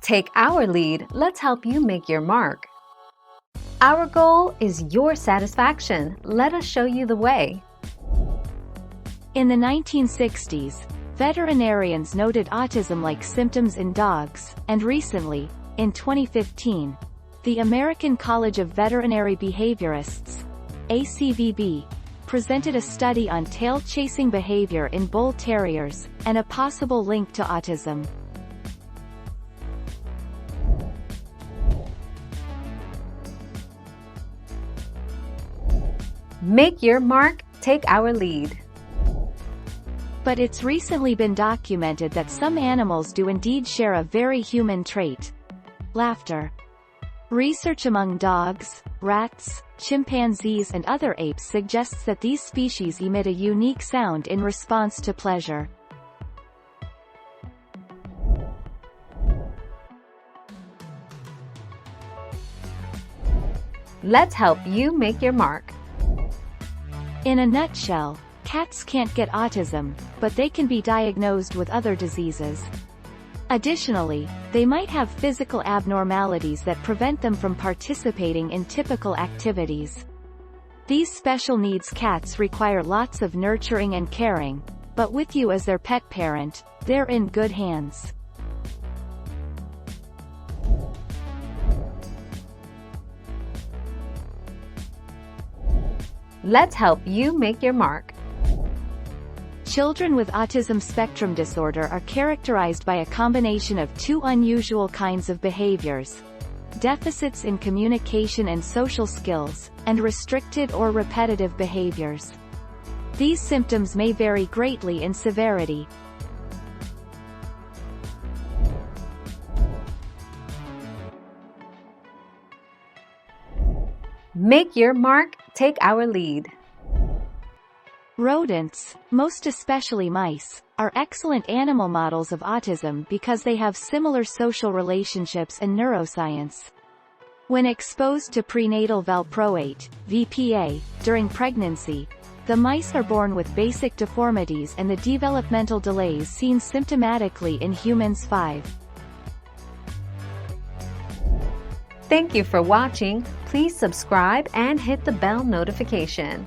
Take our lead, let's help you make your mark. Our goal is your satisfaction. Let us show you the way. In the 1960s, veterinarians noted autism-like symptoms in dogs, and recently, in 2015, the American College of Veterinary Behaviorists, ACVB, presented a study on tail-chasing behavior in bull terriers, and a possible link to autism. Make your mark, take our lead. But it's recently been documented that some animals do indeed share a very human trait: laughter. Research among dogs, rats, chimpanzees and other apes suggests that these species emit a unique sound in response to pleasure. Let's help you make your mark. In a nutshell, cats can't get autism, but they can be diagnosed with other diseases. Additionally, they might have physical abnormalities that prevent them from participating in typical activities. These special needs cats require lots of nurturing and caring, but with you as their pet parent, they're in good hands. Let's help you make your mark. Children with autism spectrum disorder are characterized by a combination of two unusual kinds of behaviors: deficits in communication and social skills, and restricted or repetitive behaviors. These symptoms may vary greatly in severity. Make your mark, take our lead. Rodents, most especially mice, are excellent animal models of autism because they have similar social relationships and neuroscience. When exposed to prenatal valproate, VPA, during pregnancy, the mice are born with basic deformities and the developmental delays seen symptomatically in humans. 5. Thank you for watching. Please subscribe and hit the bell notification.